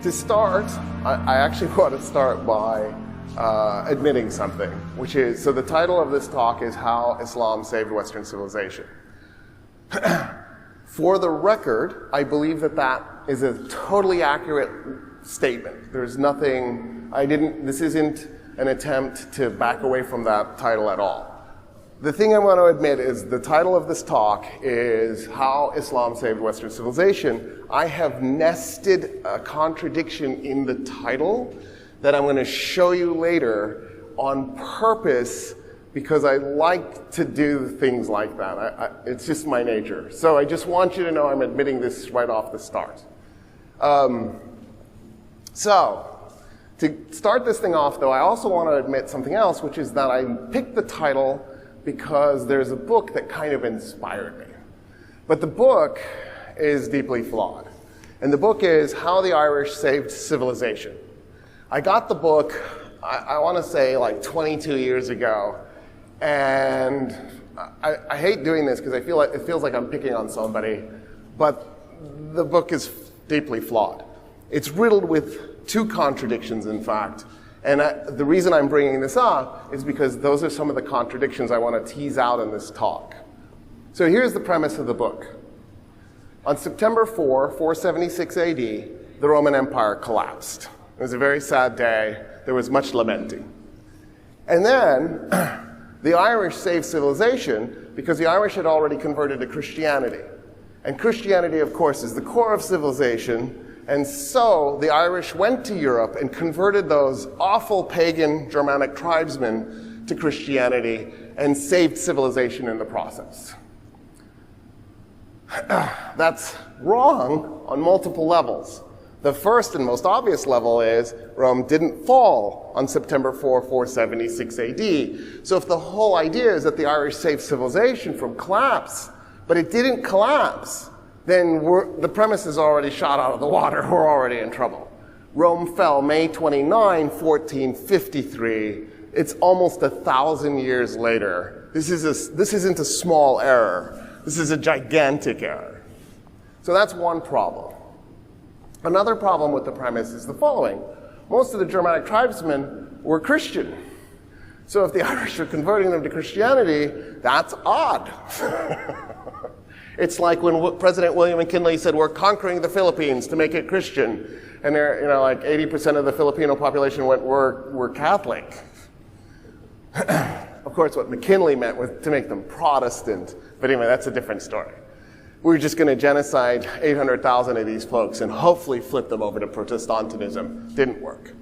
To start, I actually want to start by admitting something, which is, so the title of this talk is How Islam Saved Western Civilization. For the record, I believe that that is a totally accurate statement. There's nothing, this isn't an attempt to back away from that title at all. The thing I want to admit is the title of this talk is How Islam Saved Western Civilization. I have nested a contradiction in the title that I'm going to show you later on purpose because I like to do things like that. It's just my nature. So I just want you to know I'm admitting this right off the start. So to start this thing off, though, I also want to admit something else, which is that I picked the title because there's a book that kind of inspired me. But the book is deeply flawed. And the book is How the Irish Saved Civilization. I got the book, I want to say like 22 years ago, and I hate doing this because I feel like it feels like I'm picking on somebody, but the book is deeply flawed. It's riddled with two contradictions, in fact. And the reason I'm bringing this up is because those are some of the contradictions I want to tease out in this talk. So here's the premise of the book. On September 4, 476 AD, the Roman Empire collapsed. It was a very sad day. There was much lamenting. And then the Irish saved civilization because the Irish had already converted to Christianity. And Christianity, of course, is the core of civilization. And so the Irish went to Europe and converted those awful pagan Germanic tribesmen to Christianity and saved civilization in the process. That's wrong on multiple levels. The first and most obvious level is Rome didn't fall on September 4, 476 AD. So if the whole idea is that the Irish saved civilization from collapse, but it didn't collapse, then the premise is already shot out of the water. We're already in trouble. Rome fell May 29, 1453. It's almost 1,000 years later. This isn't a small error. This is a gigantic error. So that's one problem. Another problem with the premise is the following. Most of the Germanic tribesmen were Christian. So if the Irish are converting them to Christianity, that's odd. It's like when President William McKinley said, we're conquering the Philippines to make it Christian. And there, like 80% of the Filipino population were Catholic. Of course, what McKinley meant was to make them Protestant. But anyway, that's a different story. We're just going to genocide 800,000 of these folks and hopefully flip them over to Protestantism. Didn't work.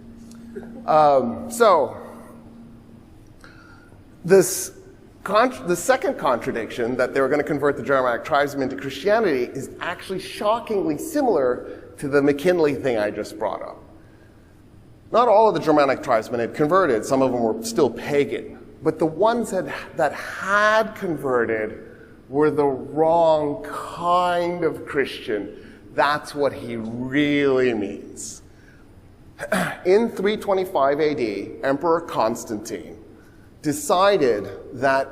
The second contradiction, that they were going to convert the Germanic tribesmen to Christianity, is actually shockingly similar to the McKinley thing I just brought up. Not all of the Germanic tribesmen had converted. Some of them were still pagan. But the ones that had converted were the wrong kind of Christian. That's what he really means. In 325 AD, Emperor Constantine decided that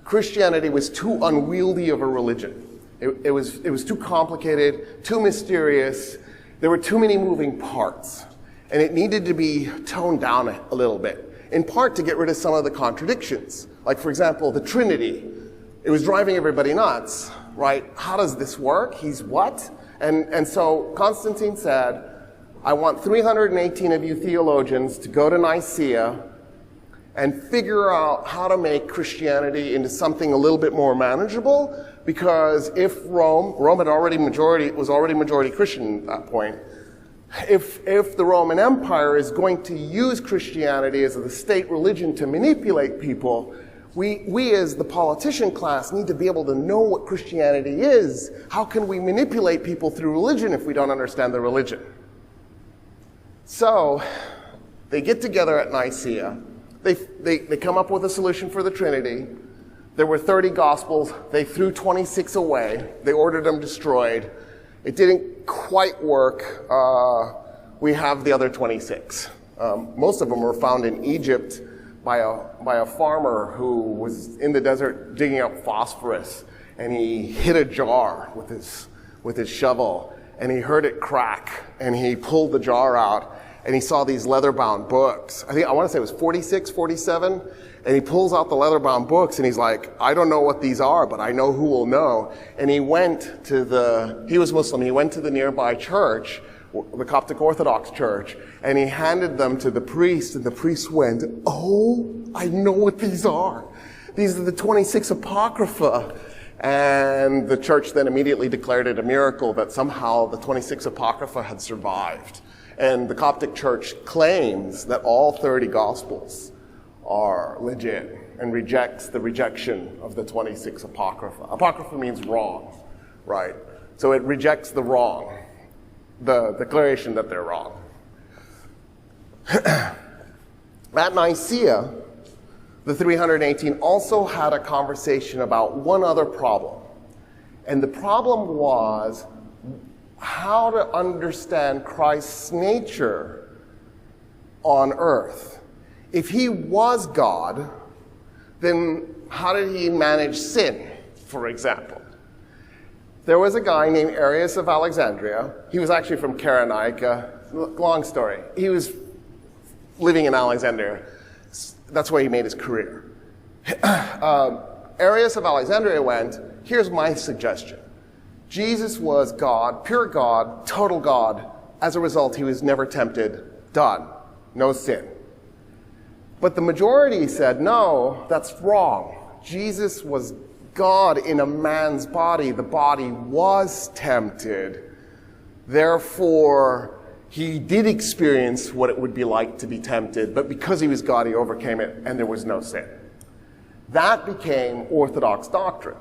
Christianity was too unwieldy of a religion. It was too complicated, too mysterious. There were too many moving parts. And it needed to be toned down a little bit, in part to get rid of some of the contradictions. Like, for example, the Trinity. It was driving everybody nuts, right? How does this work? He's what? And so Constantine said, I want 318 of you theologians to go to Nicaea and figure out how to make Christianity into something a little bit more manageable, because if Rome was already majority Christian at that point, if the Roman Empire is going to use Christianity as the state religion to manipulate people, we as the politician class need to be able to know what Christianity is. How can we manipulate people through religion if we don't understand the religion? So they get together at Nicaea. They come up with a solution for the Trinity. There were 30 Gospels. They threw 26 away. They ordered them destroyed. It didn't quite work. We have the other 26. Most of them were found in Egypt by a farmer who was in the desert digging up phosphorus, and he hit a jar with his shovel, and he heard it crack, and he pulled the jar out, and he saw these leather-bound books. I want to say it was 46, 47, and he pulls out the leather-bound books, and he's like, I don't know what these are, but I know who will know. And he was Muslim, he went to the nearby church, the Coptic Orthodox church, and he handed them to the priest, and the priest went, oh, I know what these are. These are the 26 Apocrypha. And the church then immediately declared it a miracle that somehow the 26 Apocrypha had survived. And the Coptic church claims that all 30 Gospels are legit and rejects the rejection of the 26 Apocrypha. Apocrypha means wrong, right? So it rejects the wrong, the declaration that they're wrong. At Nicaea, the 318 also had a conversation about one other problem. And the problem was how to understand Christ's nature on earth. If he was God, then how did he manage sin, for example? There was a guy named Arius of Alexandria. He was actually from Cyrenaica. Long story. He was living in Alexandria. That's where he made his career. Arius of Alexandria went, here's my suggestion. Jesus was God, pure God, total God. As a result, he was never tempted. Done. No sin. But the majority said, no, that's wrong. Jesus was God in a man's body. The body was tempted. Therefore, he did experience what it would be like to be tempted, but because he was God, he overcame it, and there was no sin. That became Orthodox doctrine.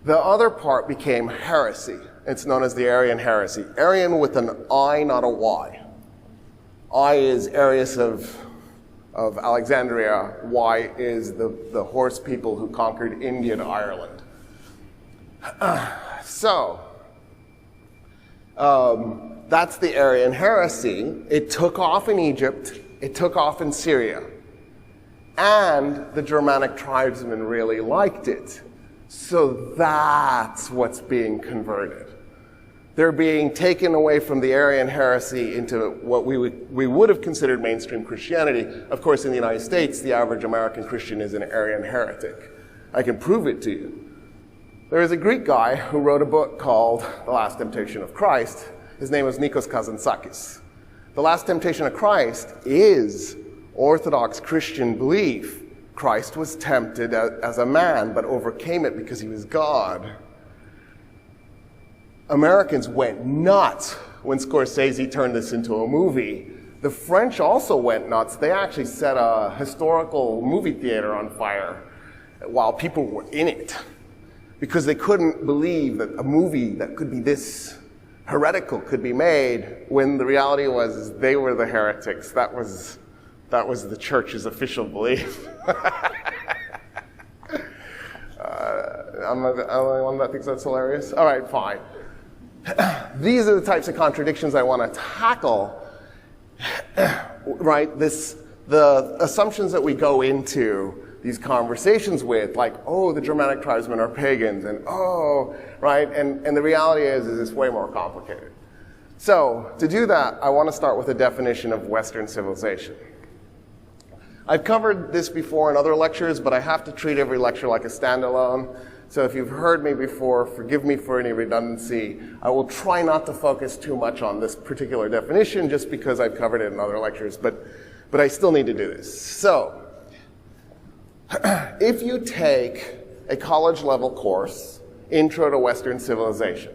The other part became heresy. It's known as the Arian heresy. Arian with an I, not a Y. I is Arius of Alexandria. Y is the horse people who conquered India and Ireland. That's the Arian heresy. It took off in Egypt. It took off in Syria. And the Germanic tribesmen really liked it. So that's what's being converted. They're being taken away from the Arian heresy into what we would have considered mainstream Christianity. Of course, in the United States, the average American Christian is an Arian heretic. I can prove it to you. There is a Greek guy who wrote a book called The Last Temptation of Christ. His name was Nikos Kazantzakis. The Last Temptation of Christ is Orthodox Christian belief. Christ was tempted as a man, but overcame it because he was God. Americans went nuts when Scorsese turned this into a movie. The French also went nuts. They actually set a historical movie theater on fire while people were in it because they couldn't believe that a movie that could be this heretical could be made when the reality was they were the heretics. That was the church's official belief. I'm the only one that thinks that's hilarious. All right, fine. These are the types of contradictions I want to tackle, right? The assumptions that we go into these conversations with, like, oh, the Germanic tribesmen are pagans, and oh, right? And the reality is it's way more complicated. So to do that, I want to start with a definition of Western civilization. I've covered this before in other lectures, but I have to treat every lecture like a standalone. So if you've heard me before, forgive me for any redundancy. I will try not to focus too much on this particular definition just because I've covered it in other lectures, but I still need to do this. So, if you take a college-level course, Intro to Western Civilization,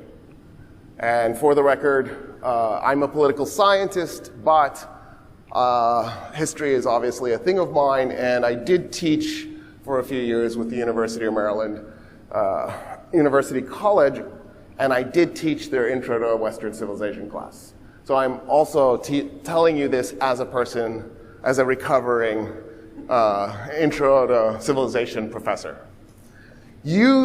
and for the record, I'm a political scientist, but history is obviously a thing of mine, and I did teach for a few years with the University of Maryland University College, and I did teach their Intro to Western Civilization class. So I'm also telling you this as a person, as a recovering Intro to Civilization professor. You